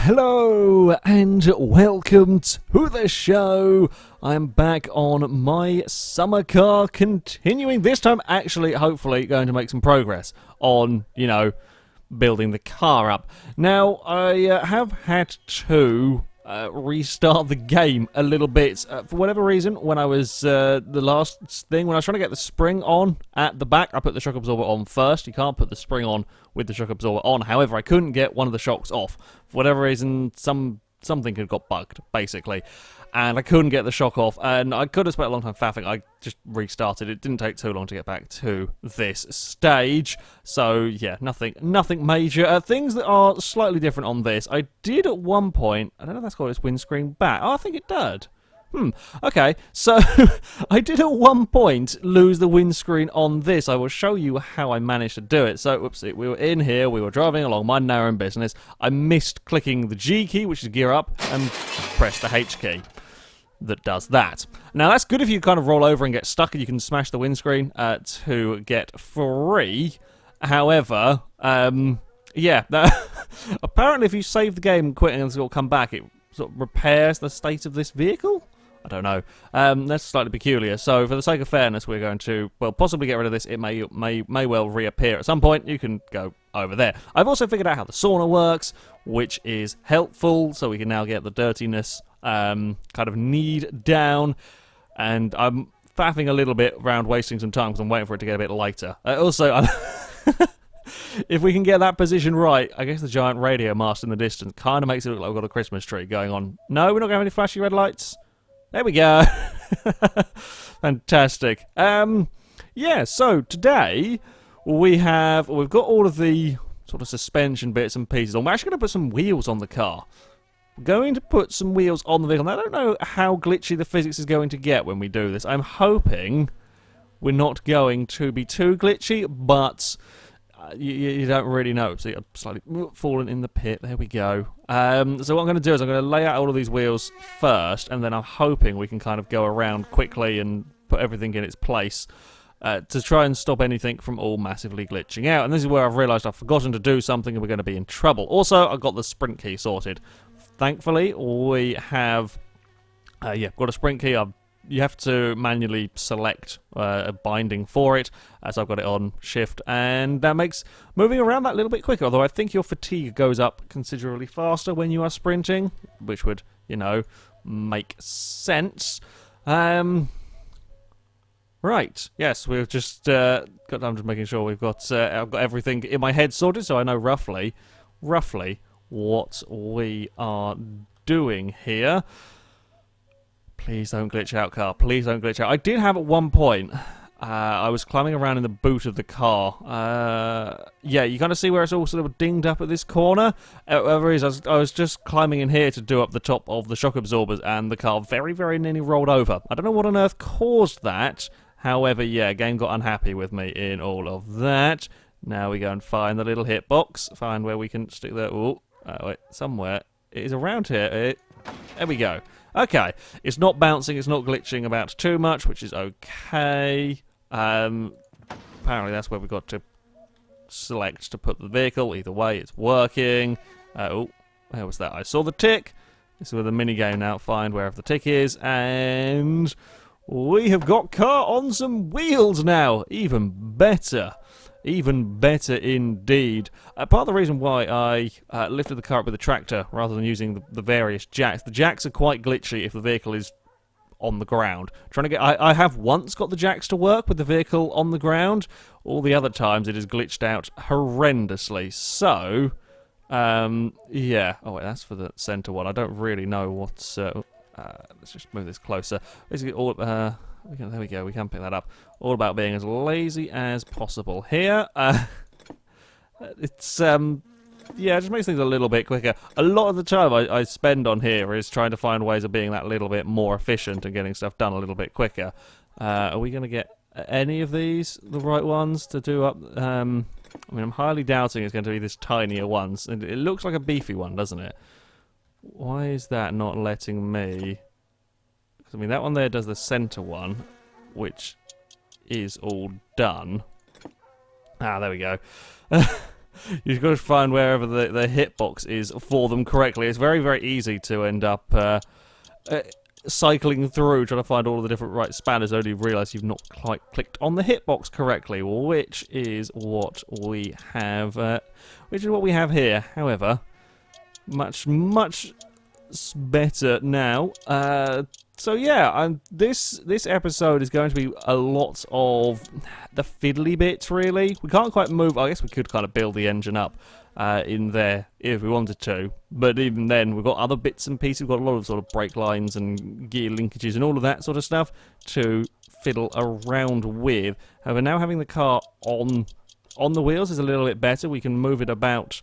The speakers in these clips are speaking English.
Hello and welcome to the show. I'm back on my summer car, continuing this time actually hopefully going to make some progress on, building the car up. Now, I have had to restart the game a little bit. For whatever reason, when I was, when I was trying to get the spring on at the back, I put the shock absorber on first. You can't put the spring on with the shock absorber on. However, I couldn't get one of the shocks off. For whatever reason, something had got bugged, basically. And I couldn't get the shock off, and I could have spent a long time faffing. I just restarted. It didn't take too long to get back to this stage. So, yeah, nothing major. Things that are slightly different on this. I did at one point, I don't know if that's called its windscreen back. Oh, I think it did. Okay, so I did at one point lose the windscreen on this. I will show you how I managed to do it. So, whoopsie, we were in here, we were driving along, minding our own business. I missed clicking the G key, which is gear up, and pressed the H key. That does that. Now, that's good if you kind of roll over and get stuck and you can smash the windscreen to get free. However, yeah, apparently if you save the game and quit and it'll come back, it sort of repairs the state of this vehicle? I don't know. That's slightly peculiar. So, for the sake of fairness, we're going to, well, possibly get rid of this. It may well reappear at some point. You can go over there. I've also figured out how the sauna works, which is helpful. So we can now get the dirtiness kind of need down. And I'm faffing a little bit around, wasting some time because I'm waiting for it to get a bit lighter. Also, if we can get that position right, I guess the giant radio mast in the distance kind of makes it look like we've got a Christmas tree going on. No, we're not going to have any flashy red lights. There we go. Fantastic. Yeah, so today we've got all of the sort of suspension bits and pieces on. We're actually going to put some wheels on the car. We're going to put some wheels on the vehicle. Now, I don't know how glitchy the physics is going to get when we do this. I'm hoping we're not going to be too glitchy, but you don't really know. See, I've slightly fallen in the pit. There we go. So what I'm going to do is I'm going to lay out all of these wheels first, and then I'm hoping we can kind of go around quickly and put everything in its place to try and stop anything from all massively glitching out. And this is where I've realised I've forgotten to do something and we're going to be in trouble. Also, I've got the sprint key sorted. Thankfully, we have got a sprint key. You have to manually select a binding for it, so I've got it on shift, and that makes moving around that little bit quicker, although I think your fatigue goes up considerably faster when you are sprinting, which would, make sense. Right, yes, we've just I'm just making sure we've got, I've got everything in my head sorted, so I know roughly what we are doing here. Please don't glitch out, car. Please don't glitch out. I did have at one point, I was climbing around in the boot of the car. Yeah, you kind of see where it's all sort of dinged up at this corner. Whatever it is, I was just climbing in here to do up the top of the shock absorbers, and the car very, very nearly rolled over. I don't know what on earth caused that. However, yeah, game got unhappy with me in all of that. Now we go and find the little hitbox. Find where we can stick the... Oh, wait, somewhere. It is around here. There we go. Okay, it's not bouncing, it's not glitching about too much, which is okay. Apparently that's where we've got to select to put the vehicle. Either way, it's working. Oh, where was that? I saw the tick. This is where the minigame now. Find wherever the tick is, and we have got car on some wheels now. Even better. Even better indeed. Part of the reason why I lifted the car up with the tractor rather than using the various jacks. The jacks are quite glitchy if the vehicle is on the ground. I have once got the jacks to work with the vehicle on the ground. All the other times it is glitched out horrendously. So, yeah. Oh wait, that's for the centre one. I don't really know what's... let's just move this closer. Basically, all... there we go, we can pick that up. All about being as lazy as possible here. It's, yeah, it just makes things a little bit quicker. A lot of the time I spend on here is trying to find ways of being that little bit more efficient and getting stuff done a little bit quicker. Are we going to get any of these the right ones to do up? I mean, I'm highly doubting it's going to be this tinier ones. It looks like a beefy one, doesn't it? Why is that not letting me... I mean, that one there does the centre one, which is all done. Ah, there we go. You've got to find wherever the hitbox is for them correctly. It's very, very easy to end up cycling through trying to find all of the different right spanners, only realise you've not quite clicked on the hitbox correctly, which is what we have. Here. However, much better now. So yeah, this episode is going to be a lot of the fiddly bits, really. We can't quite move. I guess we could kind of build the engine up in there if we wanted to, but even then, we've got other bits and pieces. We've got a lot of sort of brake lines and gear linkages and all of that sort of stuff to fiddle around with. However, now having the car on the wheels is a little bit better. We can move it about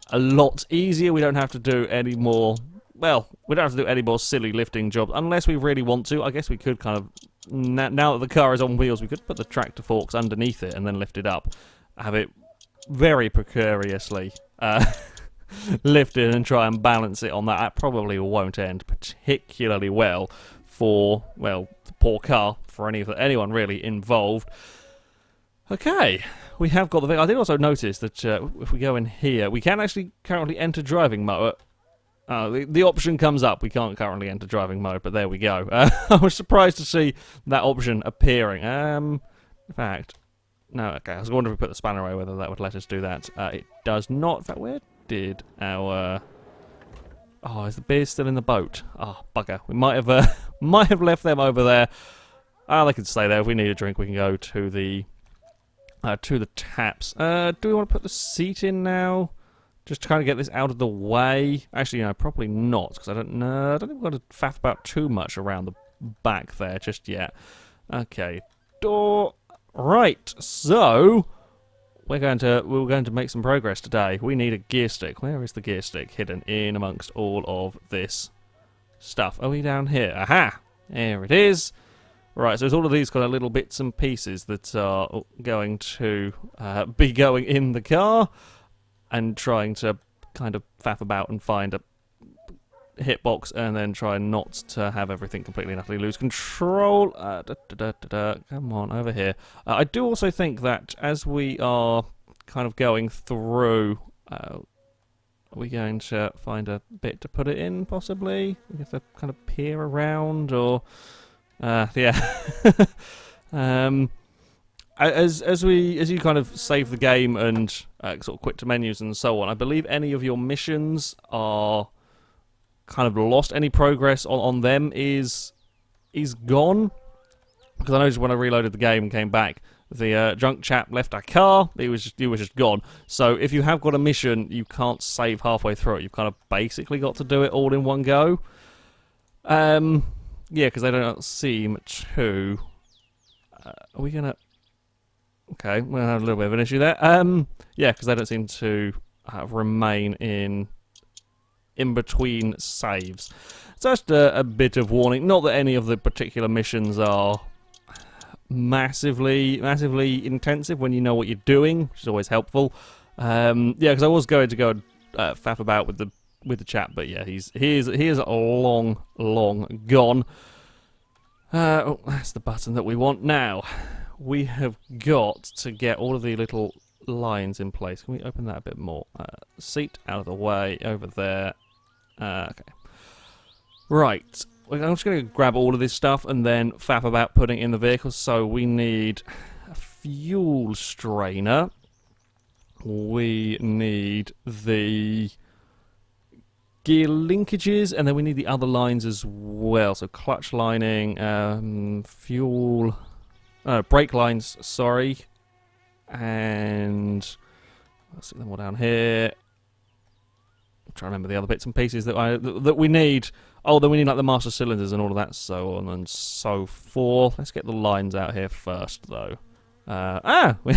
a lot easier. We don't have to do any more. Well, we don't have to do any more silly lifting jobs, unless we really want to. I guess we could kind of, now that the car is on wheels, we could put the tractor forks underneath it and then lift it up. Have it very precariously lifted and try and balance it on that. That probably won't end particularly well for, well, the poor car, for anyone really involved. Okay, we have got the vehicle. I did also notice that if we go in here, we can actually currently enter driving mode. The option comes up. We can't currently enter driving mode, but there we go. I was surprised to see that option appearing. In fact, no, okay. I was wondering if we put the spanner away, whether that would let us do that. It does not. In fact, where did our... Oh, is the beer still in the boat? Oh, bugger. We might have left them over there. They can stay there. If we need a drink, we can go to the taps. Do we want to put the seat in now? Just to kind of get this out of the way. Actually, no, probably not, because I don't think we're going to faff about too much around the back there just yet. Okay, door. Right, so we're going to make some progress today. We need a gear stick. Where is the gear stick hidden in amongst all of this stuff? Are we down here? Aha! There it is. Right, so there's all of these kind of little bits and pieces that are going to be going in the car, and trying to kind of faff about and find a hitbox, and then try not to have everything completely and utterly lose control. Come on, over here. I do also think that as we are kind of going through, are we going to find a bit to put it in, possibly? We have to kind of peer around, or... yeah. As you kind of save the game and sort of quit to menus and so on, I believe any of your missions are kind of lost. Any progress on them is gone. Because I noticed when I reloaded the game and came back, the drunk chap left our car. He was just gone. So if you have got a mission, you can't save halfway through it. You've kind of basically got to do it all in one go. Yeah, because they don't seem to. Are we gonna? Okay, we'll have a little bit of an issue there. Yeah, because they don't seem to remain in between saves. So just a bit of warning. Not that any of the particular missions are massively intensive when you know what you're doing, which is always helpful. Yeah, because I was going to go and faff about with the chap, but yeah, he is long gone. Oh, that's the button that we want now. We have got to get all of the little lines in place. Can we open that a bit more? Seat out of the way, over there. Okay. Right. I'm just going to grab all of this stuff and then faff about putting it in the vehicle. So we need a fuel strainer. We need the gear linkages, and then we need the other lines as well. So clutch lining, fuel... brake lines, sorry. And let's see them all down here. I'm trying to remember the other bits and pieces that we need. Oh, then we need like the master cylinders and all of that, so on and so forth. Let's get the lines out here first, though. We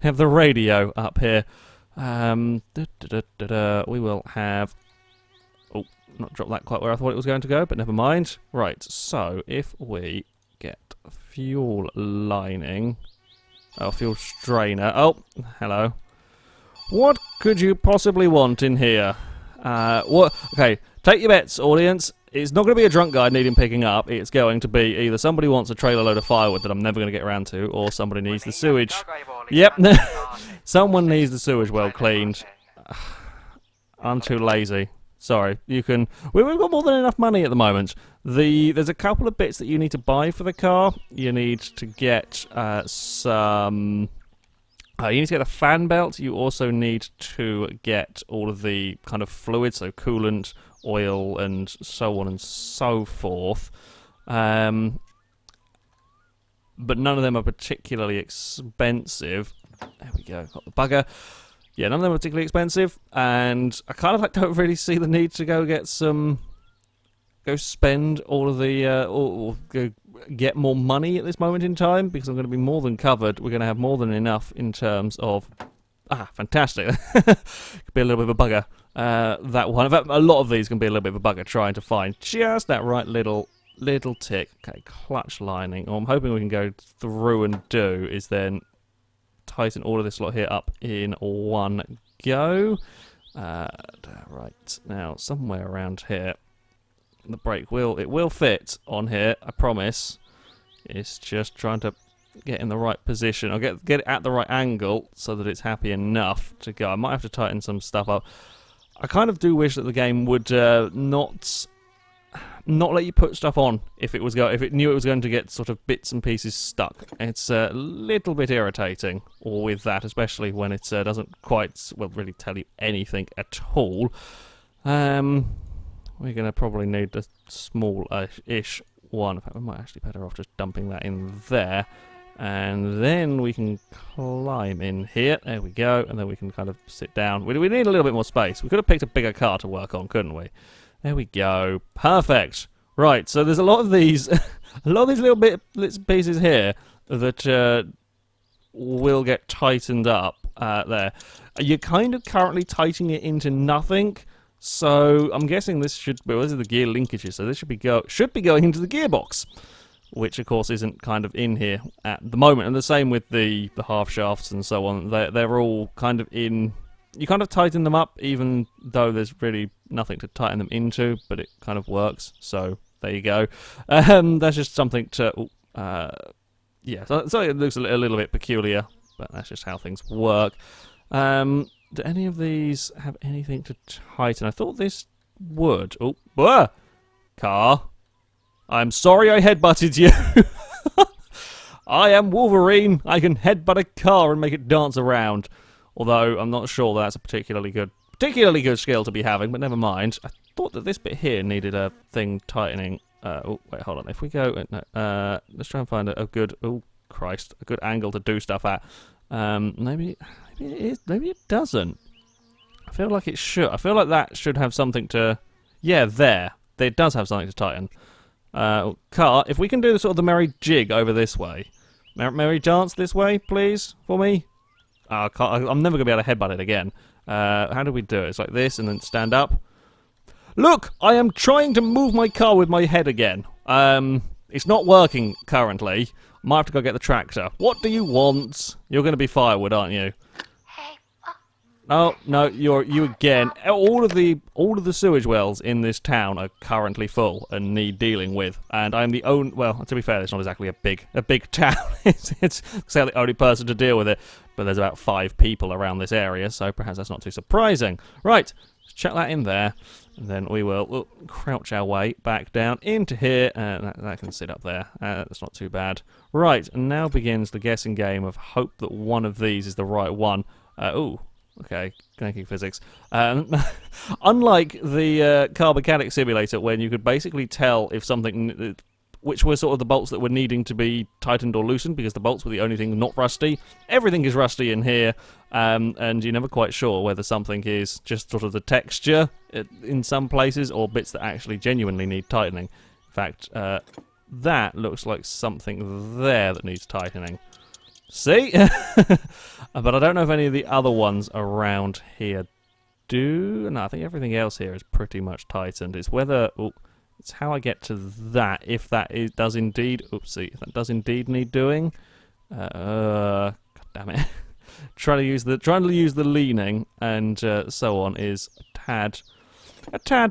have the radio up here. We will have... Oh, not dropped that quite where I thought it was going to go, but never mind. Right, so if we get fuel lining... Oh, fuel strainer. Oh, hello. What could you possibly want in here? What? Okay, take your bets, audience. It's not going to be a drunk guy needing picking up. It's going to be either somebody wants a trailer load of firewood that I'm never going to get around to, or somebody needs the sewage. Yep. Someone needs the sewage well cleaned. I'm too lazy. Sorry, you can. We've got more than enough money at the moment. There's a couple of bits that you need to buy for the car. You need to get some. You need to get a fan belt. You also need to get all of the kind of fluids, so coolant, oil, and so on and so forth. But none of them are particularly expensive. There we go. Got the bugger. Yeah, none of them are particularly expensive, and I kind of like don't really see the need to go spend all of the, or go get more money at this moment in time, because I'm going to be more than covered. We're going to have more than enough in terms of, fantastic. Could be a little bit of a bugger, that one. In fact, a lot of these can be a little bit of a bugger trying to find just that right little tick. Okay, clutch lining. All I'm hoping we can go through and do is then tighten all of this lot here up in one go. Right, now somewhere around here the brake will fit on here, I promise. It's just trying to get in the right position. I'll get it at the right angle so that it's happy enough to go. I might have to tighten some stuff up. I kind of do wish that the game would not let you put stuff on if it knew it was going to get sort of bits and pieces stuck. It's a little bit irritating, or with that, especially when it doesn't quite really tell you anything at all. We're gonna probably need a small-ish one. In fact, we might actually be better off just dumping that in there, and then we can climb in here. There we go, and then we can kind of sit down. We need a little bit more space. We could have picked a bigger car to work on, couldn't we? There we go. Perfect. Right, so there's a lot of these, little bits and pieces here that will get tightened up there. You're kind of currently tightening it into nothing, so I'm guessing this should be, these are the gear linkages, so this should be going into the gearbox, which of course isn't kind of in here at the moment. And the same with the half shafts and so on. They're all kind of in. You kind of tighten them up, even though there's really nothing to tighten them into, but it kind of works. So there you go. That's just something to, yeah. So it looks a little bit peculiar, but that's just how things work. Do any of these have anything to tighten? I thought this would. Oh, car. I'm sorry I headbutted you. I am Wolverine. I can headbutt a car and make it dance around. Although I'm not sure that's a particularly good skill to be having, but never mind. I thought that this bit here needed a thing tightening. Oh, wait, hold on. If we go, let's try and find a good, a good angle to do stuff at. Maybe it is, maybe it doesn't. I feel like it should. I feel like that should have something to, yeah, there. It does have something to tighten. Car, if we can do the sort of the merry jig over this way. Merry dance this way, please, for me. I'm never going to be able to headbutt it again. How do we do it? It's like this, and then stand up. Look! I am trying to move my car with my head again. It's not working currently. Might have to go get the tractor. What do you want? You're going to be firewood, aren't you? Oh, no, you again. All of the sewage wells in this town are currently full and need dealing with. And I'm the only, well, to be fair, it's not exactly a big town. it's the only person to deal with it. But there's about 5 people around this area, so perhaps that's not too surprising. Right, let's chuck that in there, and then we'll crouch our way back down into here, and that can sit up there. That's not too bad. Right, and now begins the guessing game of hope that one of these is the right one. Ooh. Okay, connecting physics. Unlike the car mechanic simulator, when you could basically tell if something, which were sort of the bolts that were needing to be tightened or loosened, because the bolts were the only thing not rusty. Everything is rusty in here, and you're never quite sure whether something is just sort of the texture in some places, or bits that actually genuinely need tightening. In fact, that looks like something there that needs tightening. See? But I don't know if any of the other ones around here do. No, I think everything else here is pretty much tightened. It's whether... Oh, it's how I get to that, if that does indeed... Oopsie, if that does indeed need doing. God damn it. trying to use the leaning and so on is a tad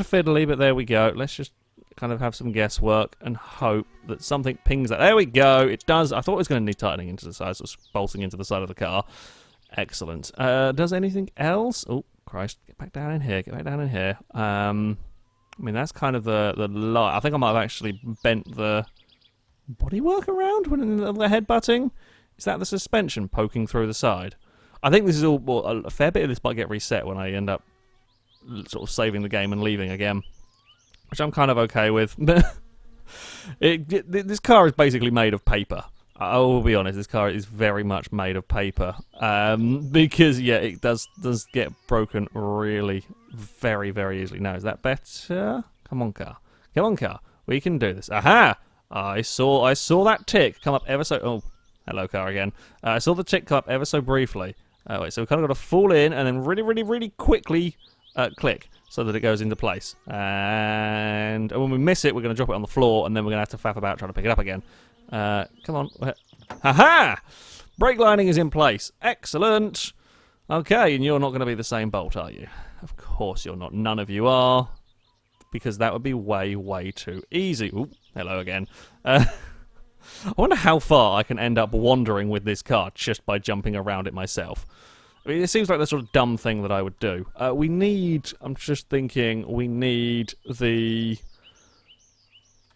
fiddly, but there we go. Let's just kind of have some guesswork and hope that something pings that. There we go. It does. I thought it was going to need tightening into the side, so it's bolting into the side of the car. Excellent. Does anything else? Oh, Christ. Get back down in here. Get back down in here. I mean, that's kind of the light. I think I might have actually bent the bodywork around when the headbutting. Is that the suspension poking through the side? I think this is all... Well, a fair bit of this might get reset when I end up sort of saving the game and leaving again, which I'm kind of okay with. This car is basically made of paper. I will be honest, this car is very much made of paper. Because, yeah, it does get broken really very, very easily. Now, is that better? Come on, car. Come on, car. We can do this. Aha! I saw that tick come up ever so... Oh, hello, car again. I saw the tick come up ever so briefly. Wait, so we've kind of got to fall in and then really, really, really quickly click so that it goes into place. And when we miss it, we're going to drop it on the floor, and then we're going to have to faff about trying to pick it up again. Come on. Ha-ha! Brake lining is in place. Excellent. Okay, and you're not going to be the same bolt, are you? Of course you're not. None of you are. Because that would be way, way too easy. Ooh, hello again. I wonder how far I can end up wandering with this car just by jumping around it myself. I mean, it seems like the sort of dumb thing that I would do. We need... I'm just thinking we need the...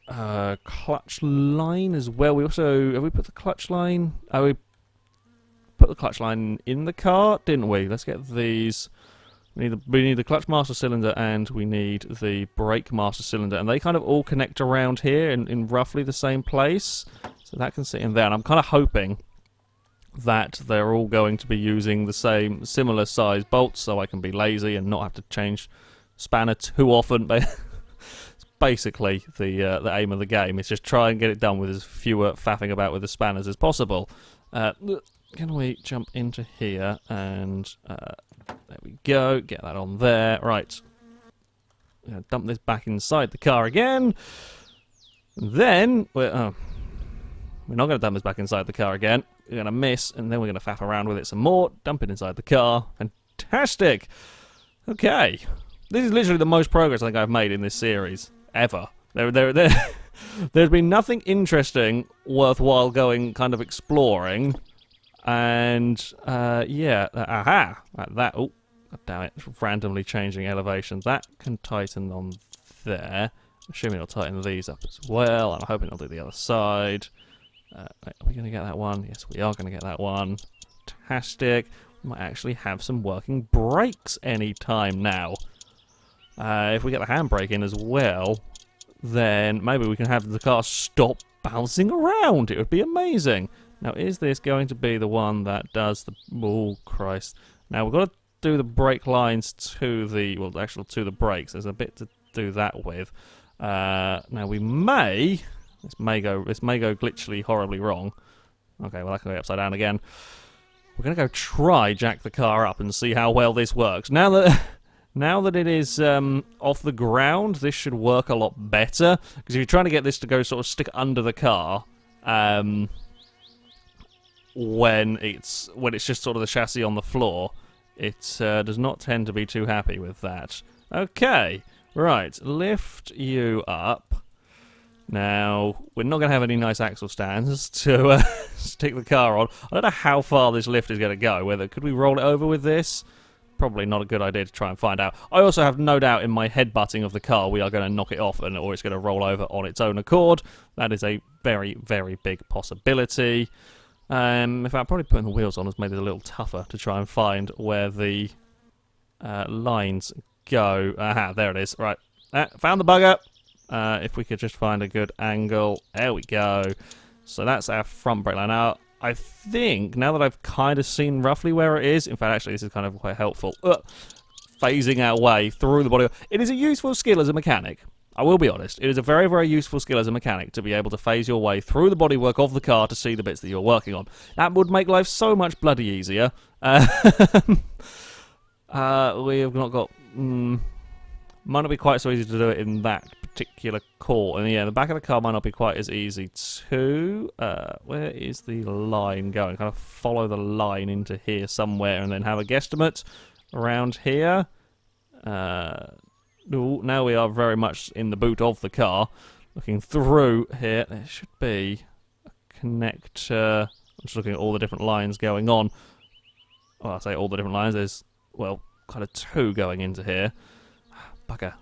clutch line as well. We also... Have we put the clutch line... we put the clutch line in the car, didn't we? Let's get these... We need the clutch master cylinder and we need the brake master cylinder. And they kind of all connect around here in roughly the same place. So that can sit in there. And I'm kind of hoping that they're all going to be using the same similar size bolts so I can be lazy and not have to change spanner too often. It's basically the aim of the game. It's just try and get it done with as fewer faffing about with the spanners as possible. Can we jump into here and there we go, get that on there. Right, I'm going to dump this back inside the car again. Then we're not going to dump this back inside the car again. We're going to miss, and then we're going to faff around with it some more. Dump it inside the car. Fantastic. Okay. This is literally the most progress I think I've made in this series. Ever. There's been nothing interesting, worthwhile going kind of exploring. And, yeah. Aha. Like that. Oh, God damn it. It's randomly changing elevations. That can tighten on there. Assuming it'll tighten these up as well. I'm hoping it'll do the other side. Are we going to get that one? Yes, we are going to get that one. Fantastic. We might actually have some working brakes any time now. If we get the handbrake in as well, then maybe we can have the car stop bouncing around. It would be amazing. Now, is this going to be the one that does the... Oh, Christ. Now, we've got to do the brake lines to the... Well, actually, to the brakes. There's a bit to do that with. Now, we may... This may go glitchily horribly wrong. Okay, well, that can go upside down again. We're going to go try jack the car up and see how well this works. Now that it is off the ground, this should work a lot better. Because if you're trying to get this to go sort of stick under the car, when it's just sort of the chassis on the floor, it does not tend to be too happy with that. Okay, right, lift you up. Now, we're not going to have any nice axle stands to stick the car on. I don't know how far this lift is going to go. Could we roll it over with this? Probably not a good idea to try and find out. I also have no doubt in my headbutting of the car we are going to knock it off or it's going to roll over on its own accord. That is a very, very big possibility. In fact, probably putting the wheels on has made it a little tougher to try and find where the lines go. Aha, there it is. Right, found the bugger. If we could just find a good angle. There we go. So that's our front brake line. Now, I think, now that I've kind of seen roughly where it is, in fact, actually, this is kind of quite helpful. Phasing our way through the body. It is a useful skill as a mechanic. I will be honest. It is a very, very useful skill as a mechanic to be able to phase your way through the bodywork of the car to see the bits that you're working on. That would make life so much bloody easier. We have not got... might not be quite so easy to do it in that particular core. And yeah, the back of the car might not be quite as easy to... where is the line going? Kind of follow the line into here somewhere and then have a guesstimate around here. Now we are very much in the boot of the car. Looking through here, there should be a connector. I'm just looking at all the different lines going on. well, I say all the different lines. There's, well, kind of 2 going into here. Bugger.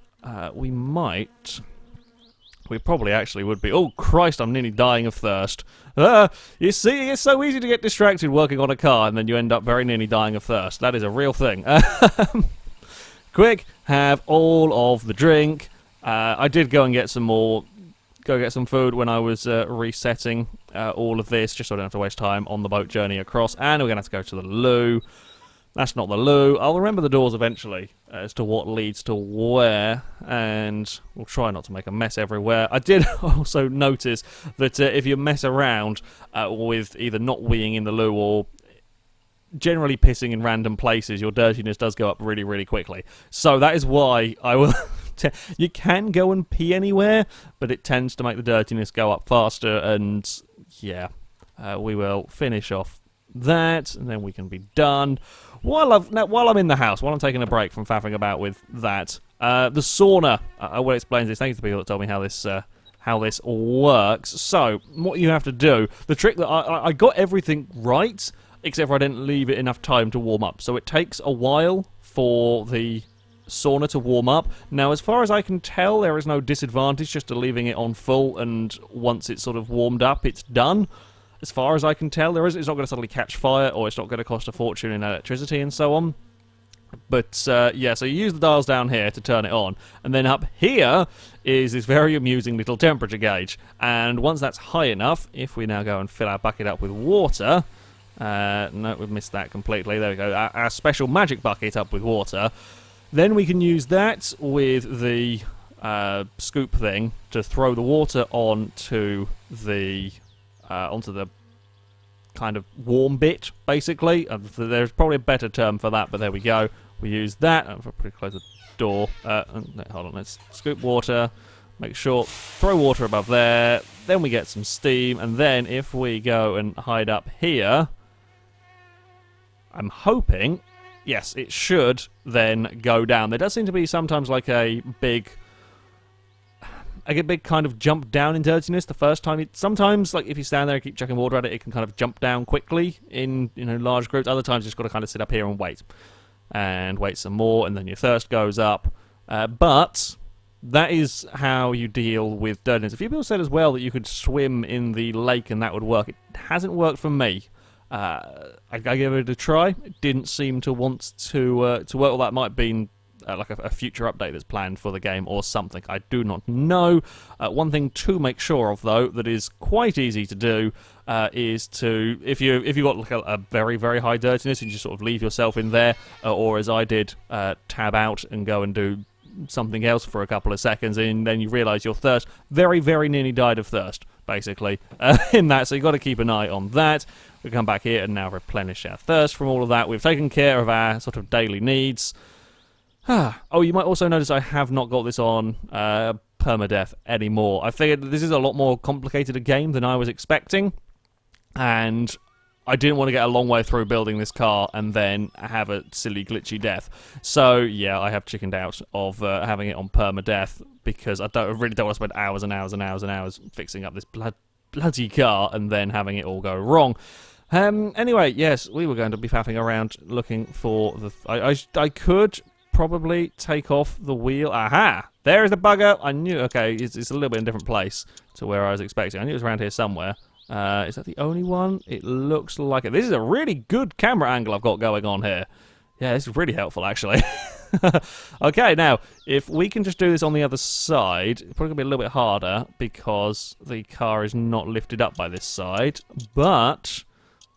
We probably actually would be. Oh, Christ, I'm nearly dying of thirst. You see, it's so easy to get distracted working on a car, and then you end up very nearly dying of thirst. That is a real thing. Quick, have all of the drink. I did go and get some more. Go get some food when I was resetting all of this, just so I don't have to waste time on the boat journey across. And we're going to have to go to the loo. That's not the loo. I'll remember the doors eventually as to what leads to where, and we'll try not to make a mess everywhere. I did also notice that if you mess around with either not weeing in the loo or generally pissing in random places, your dirtiness does go up really, really quickly. So that is why I will... You can go and pee anywhere, but it tends to make the dirtiness go up faster, and yeah, we will finish off that, and then we can be done. While I'm in the house, while I'm taking a break from faffing about with that, the sauna. I will explain this. Thank you to the people that told me how this works. So, what you have to do, the trick that I got everything right, except for I didn't leave it enough time to warm up. So it takes a while for the sauna to warm up. Now, as far as I can tell, there is no disadvantage just to leaving it on full, and once it's sort of warmed up, it's done. As far as I can tell, it's not going to suddenly catch fire, or it's not going to cost a fortune in electricity and so on. But, yeah, so you use the dials down here to turn it on, and then up here is this very amusing little temperature gauge. And once that's high enough, if we now go and fill our bucket up with water... no, we've missed that completely. There we go. Our special magic bucket up with water. Then we can use that with the scoop thing to throw the water onto the kind of warm bit, basically. There's probably a better term for that, but there we go. We use that. I'll probably close the door. Hold on, let's scoop water. Make sure, throw water above there. Then we get some steam, and then if we go and hide up here, I'm hoping, yes, it should then go down. There does seem to be sometimes like a big kind of jump down in dirtiness the first time. Sometimes, like if you stand there and keep chucking water at it, it can kind of jump down quickly in large groups. Other times, you just got to kind of sit up here and wait some more, and then your thirst goes up. But that is how you deal with dirtiness. A few people said as well that you could swim in the lake and that would work. It hasn't worked for me. I gave it a try. It didn't seem to want to work. Well, that might have been like a future update that's planned for the game or something. I do not know. One thing to make sure of, though, that is quite easy to do is to, if you've got like a very, very high dirtiness, you just sort of leave yourself in there, or as I did, tab out and go and do something else for a couple of seconds, and then you realise your thirst very, very nearly died of thirst, basically, in that. So you've got to keep an eye on that. We come back here and now replenish our thirst from all of that. We've taken care of our sort of daily needs. Oh, you might also notice I have not got this on permadeath anymore. I figured this is a lot more complicated a game than I was expecting, and I didn't want to get a long way through building this car and then have a silly glitchy death. So yeah, I have chickened out of having it on permadeath because I really don't want to spend hours and hours and hours and hours fixing up this bloody car and then having it all go wrong. Anyway, yes, we were going to be faffing around looking for the... I could probably take off the wheel. Aha! There is the bugger. I knew... Okay, it's a little bit in a different place to where I was expecting. I knew it was around here somewhere. Is that the only one? It looks like it. This is a really good camera angle I've got going on here. Yeah, this is really helpful, actually. Okay, now, if we can just do this on the other side, it's probably going to be a little bit harder because the car is not lifted up by this side, but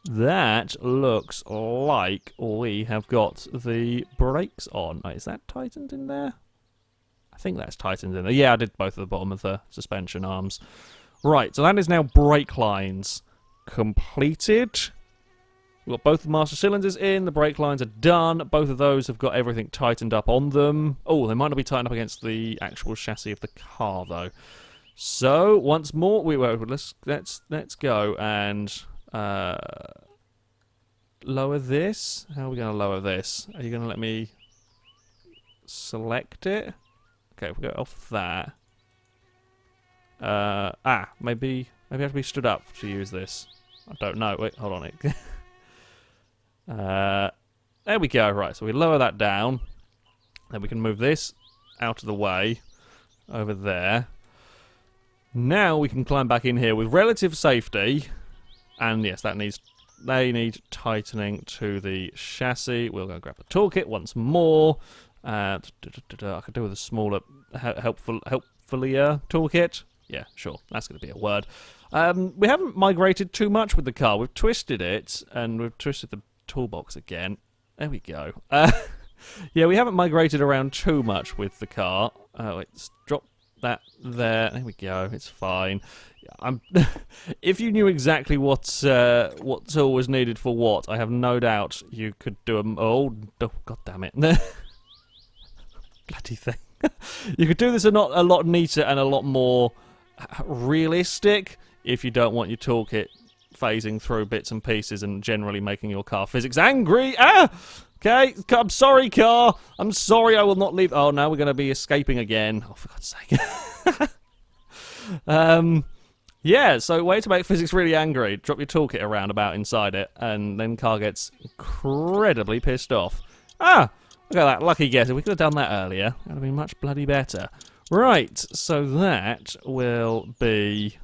that looks like we have got the brakes on. Is that tightened in there? I think that's tightened in there. Yeah, I did both at the bottom of the suspension arms. Right, so that is now brake lines completed. We've got both the master cylinders in, the brake lines are done. Both of those have got everything tightened up on them. Oh, they might not be tightened up against the actual chassis of the car, though. So, once more, let's go and lower this. How are we going to lower this? Are you going to let me select it? Okay, we'll go off that. Maybe I have to be stood up to use this. I don't know. Wait, hold on. There we go. Right, so we lower that down. Then we can move this out of the way over there. Now we can climb back in here with relative safety. And yes, they need tightening to the chassis. We'll go grab the toolkit once more. I could do with a smaller, helpfulier toolkit. Yeah, sure, that's going to be a word. We haven't migrated too much with the car. We've twisted it, and we've twisted the toolbox again. There we go. Yeah, we haven't migrated around too much with the car. Let's drop that there. There we go. It's fine. If you knew exactly what tool was needed for what, I have no doubt you could do them. Oh, god damn it! Bloody thing. You could do this a lot neater and a lot more realistic if you don't want your toolkit phasing through bits and pieces and generally making your car physics angry. Ah! Okay, I'm sorry, car. I'm sorry, I will not leave. Oh, now we're going to be escaping again. Oh, for God's sake. Yeah, so way to make physics really angry. Drop your toolkit around about inside it, and then car gets incredibly pissed off. Ah! Look at that, lucky guess. If we could have done that earlier, that would have been much bloody better. Right, so that will be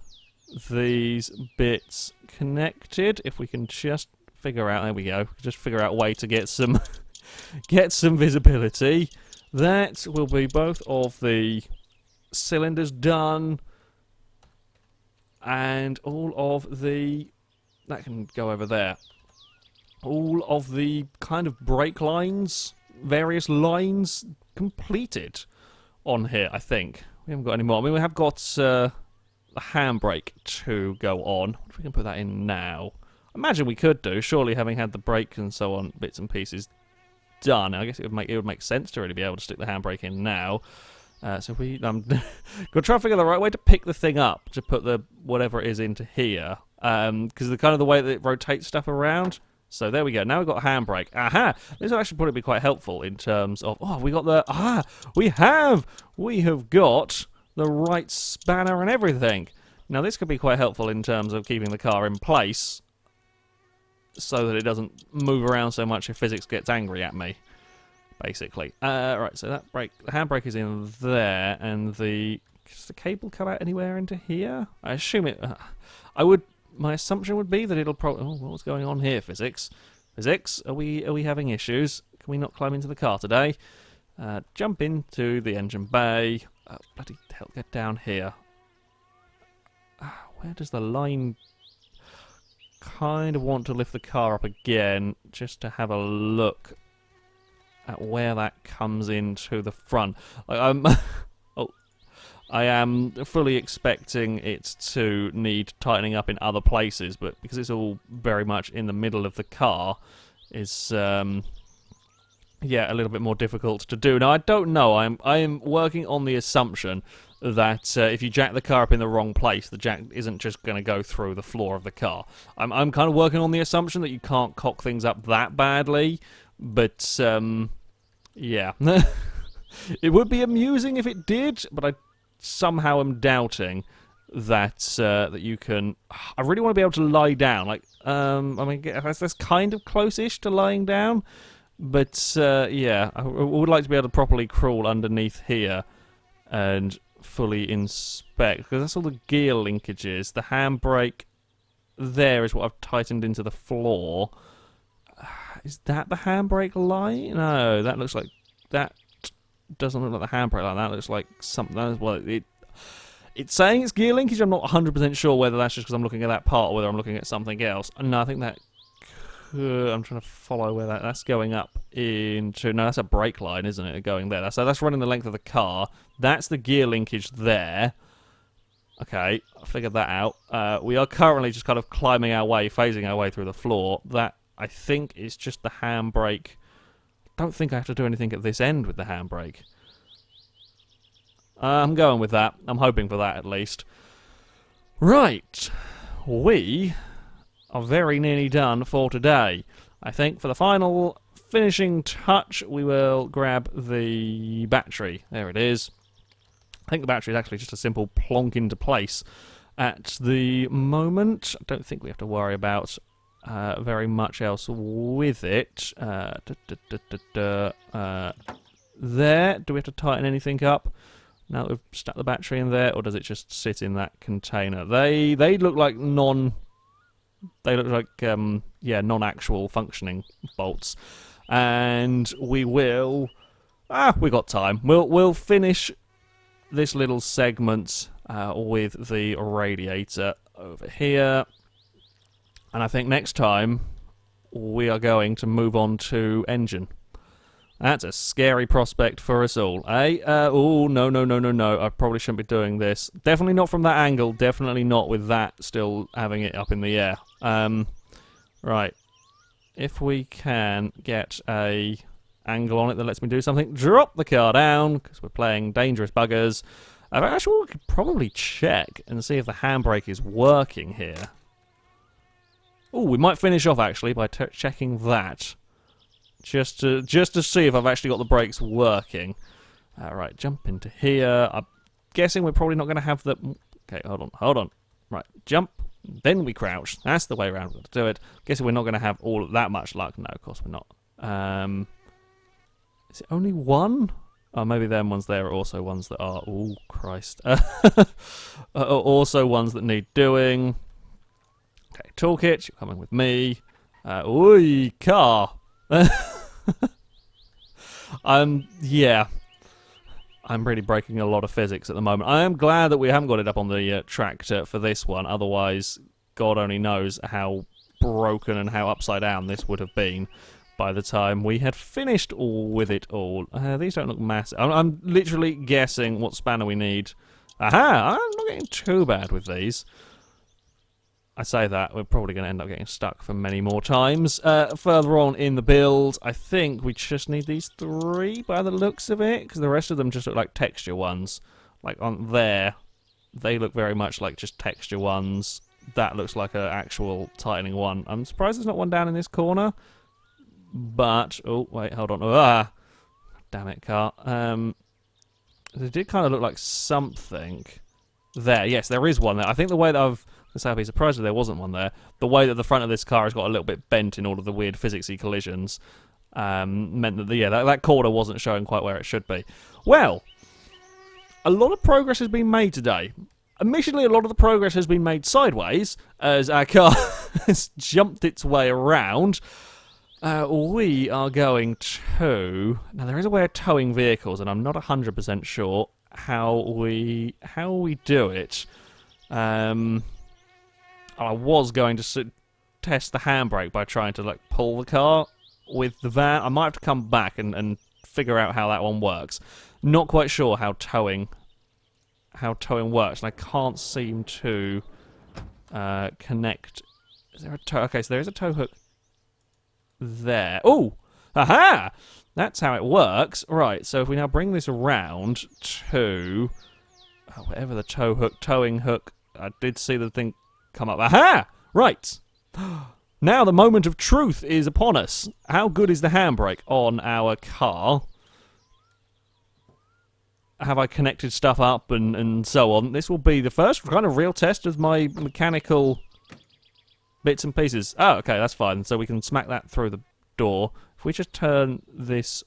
these bits connected. If we can just figure out, there we go, just figure out a way to get some visibility. That will be both of the cylinders done, and all of the, that can go over there. All of the kind of brake lines, various lines completed on here, I think. We haven't got any more. I mean, we have got the handbrake to go on. What if we can put that in now? I imagine we could do, surely, having had the brake and so on, bits and pieces done. I guess it would make sense to really be able to stick the handbrake in now. So we gonna try and figure the right way to pick the thing up, to put the whatever it is into here, because the kind of the way that it rotates stuff around. So there we go. Now we've got a handbrake. Aha! This will actually probably be quite helpful in terms of, oh, we got the, we have got the right spanner and everything. Now this could be quite helpful in terms of keeping the car in place, so that it doesn't move around so much if physics gets angry at me, basically. Right, so that brake, the handbrake is in there, and does the cable come out anywhere into here? I assume it, my assumption would be that it'll probably, oh, what's going on here, physics? Physics, are we having issues? Can we not climb into the car today? Jump into the engine bay. Oh, bloody hell, get down here. Where does the line... Kind of want to lift the car up again, just to have a look at where that comes into the front. I am fully expecting it to need tightening up in other places, but because it's all very much in the middle of the car, is yeah, a little bit more difficult to do. Now I don't know. I am working on the assumption that if you jack the car up in the wrong place, the jack isn't just going to go through the floor of the car. I'm kind of working on the assumption that you can't cock things up that badly, but yeah. It would be amusing if it did, but I somehow am doubting that that you can... I really want to be able to lie down. Like, I mean, that's kind of close-ish to lying down, but yeah, I would like to be able to properly crawl underneath here and fully inspect, because that's all the gear linkages. The handbrake there is what I've tightened into the floor. Is that the handbrake line? No, that looks like... That doesn't look like the handbrake line. That looks like something... Well, it's saying it's gear linkage. I'm not 100% sure whether that's just because I'm looking at that part or whether I'm looking at something else. No, I think that... I'm trying to follow where that's going up into... No, that's a brake line, isn't it? Going there. So that's running the length of the car. That's the gear linkage there. Okay, I figured that out. We are currently just kind of climbing our way, phasing our way through the floor. That, I think, is just the handbrake. Don't think I have to do anything at this end with the handbrake. I'm going with that. I'm hoping for that, at least. Right. We are very nearly done for today. I think for the final finishing touch, we will grab the battery. There it is. I think the battery is actually just a simple plonk into place at the moment. I don't think we have to worry about very much else with it. There. Do we have to tighten anything up? Now that we've stuck the battery in there, or does it just sit in that container? They look like non-actual functioning bolts. And we will... we got time. We'll finish this little segment with the radiator over here. And I think next time we are going to move on to engine. That's a scary prospect for us all, eh? Oh, no. I probably shouldn't be doing this. Definitely not from that angle. Definitely not with that still having it up in the air. Right. If we can get a angle on it that lets me do something, drop the car down, because we're playing dangerous buggers. Actually, we could probably check and see if the handbrake is working here. Oh, we might finish off, actually, by checking that. Just to see if I've actually got the brakes working. Right, jump into here. I'm guessing we're probably not going to have the... Okay, hold on. Right, jump, then we crouch. That's the way around we're going to do it. Guessing we're not going to have all that much luck. No, of course we're not. Is it only one? Oh, maybe them ones there are also ones that are... Oh, Christ. Also ones that need doing. Okay, toolkit, you're coming with me. Oi, car. Yeah. I'm really breaking a lot of physics at the moment. I am glad that we haven't got it up on the tractor for this one. Otherwise, God only knows how broken and how upside down this would have been by the time we had finished with it all. These don't look massive. I'm literally guessing what spanner we need. Aha! I'm not getting too bad with these. I say that, we're probably going to end up getting stuck for many more times. Further on in the build, I think we just need these 3 by the looks of it, because the rest of them just look like texture ones. Like on there, they look very much like just texture ones. That looks like an actual tightening one. I'm surprised there's not one down in this corner. But, oh, wait, hold on. Ah! Damn it, car. It did kind of look like something there. Yes, there is one there. I think the way that I'd be surprised if there wasn't one there. The way that the front of this car has got a little bit bent in all of the weird physicsy collisions meant that, that corner wasn't showing quite where it should be. Well, a lot of progress has been made today. Admittedly, a lot of the progress has been made sideways as our car has jumped its way around. We are going to... Now, there is a way of towing vehicles, and I'm not 100% sure how we do it. I was going to test the handbrake by trying to pull the car with the van. I might have to come back and figure out how that one works. Not quite sure how towing works, and I can't seem to connect. Is there a tow? Okay, so there is a tow hook there. Oh, aha! That's how it works. Right. So if we now bring this around to whatever the towing hook. I did see the thing come up. Aha! Right. Now the moment of truth is upon us. How good is the handbrake on our car? Have I connected stuff up and so on? This will be the first kind of real test of my mechanical bits and pieces. Oh, okay, that's fine. So we can smack that through the door. If we just turn this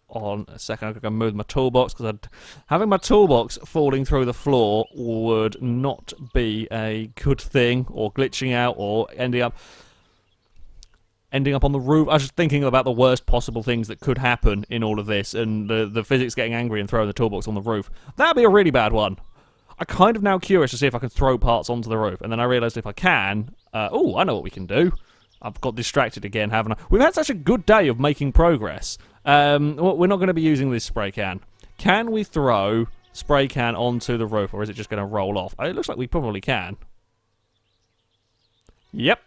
on a second, I'm going to move my toolbox, because having my toolbox falling through the floor would not be a good thing, or glitching out, or ending up on the roof. I was just thinking about the worst possible things that could happen in all of this, and the physics getting angry and throwing the toolbox on the roof. That'd be a really bad one. I'm kind of now curious to see if I can throw parts onto the roof, and then I realised if I can... oh, I know what we can do. I've got distracted again, haven't I? We've had such a good day of making progress. We're not going to be using this spray can. Can we throw spray can onto the roof, or is it just going to roll off? It looks like we probably can. Yep.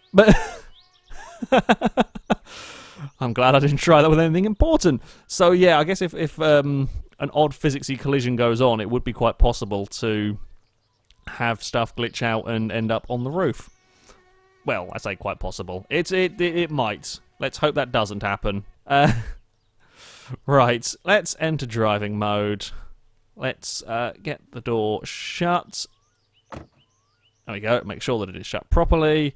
I'm glad I didn't try that with anything important. So yeah, I guess if an odd physicsy collision goes on, it would be quite possible to have stuff glitch out and end up on the roof. Well, I say quite possible. It might. Let's hope that doesn't happen. Right, let's enter driving mode. Let's get the door shut. There we go. Make sure that it is shut properly.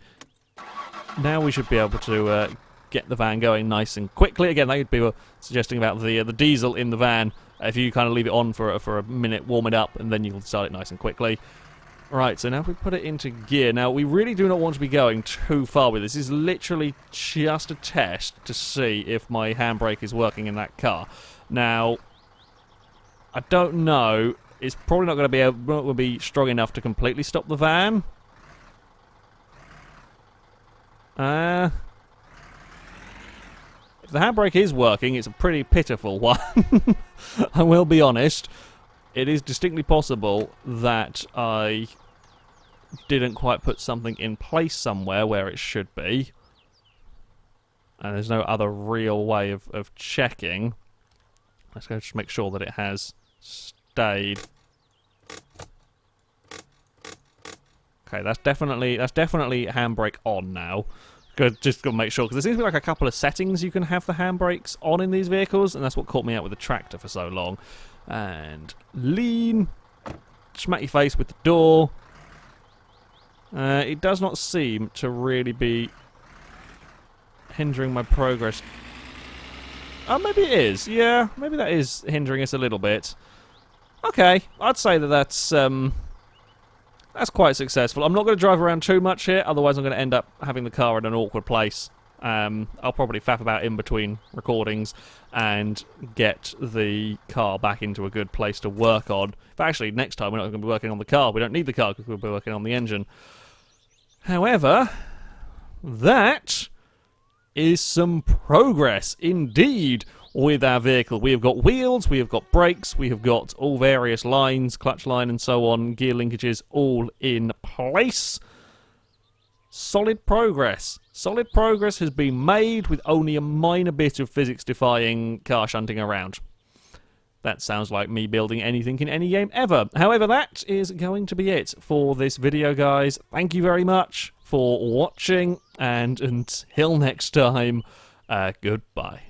now we should be able to get the van going nice and quickly. Again, they people were suggesting about the diesel in the van. If you kind of leave it on for a minute, warm it up, and then you'll start it nice and quickly. Right, so now if we put it into gear, now we really do not want to be going too far with this. This is literally just a test to see if my handbrake is working in that car. Now, I don't know, it's probably not going to be strong enough to completely stop the van. If the handbrake is working, it's a pretty pitiful one. I will be honest. It is distinctly possible that I didn't quite put something in place somewhere where it should be. And there's no other real way of checking. Let's go just make sure that it has stayed. Okay, that's definitely handbrake on now. Just got to make sure, because there seems to be like a couple of settings you can have the handbrakes on in these vehicles, and that's what caught me out with the tractor for so long. And lean, smack your face with the door. It does not seem to really be hindering my progress. Oh, maybe it is. Yeah, maybe that is hindering us a little bit. Okay, I'd say that's quite successful. I'm not going to drive around too much here, otherwise I'm going to end up having the car in an awkward place. I'll probably faff about in between recordings and get the car back into a good place to work on. But actually, next time we're not going to be working on the car. We don't need the car because we'll be working on the engine. However, that is some progress indeed with our vehicle. We have got wheels, we have got brakes, we have got all various lines, clutch line and so on, gear linkages all in place. Solid progress. Solid progress has been made with only a minor bit of physics-defying car shunting around. That sounds like me building anything in any game ever. However, that is going to be it for this video, guys. Thank you very much for watching, and until next time, goodbye.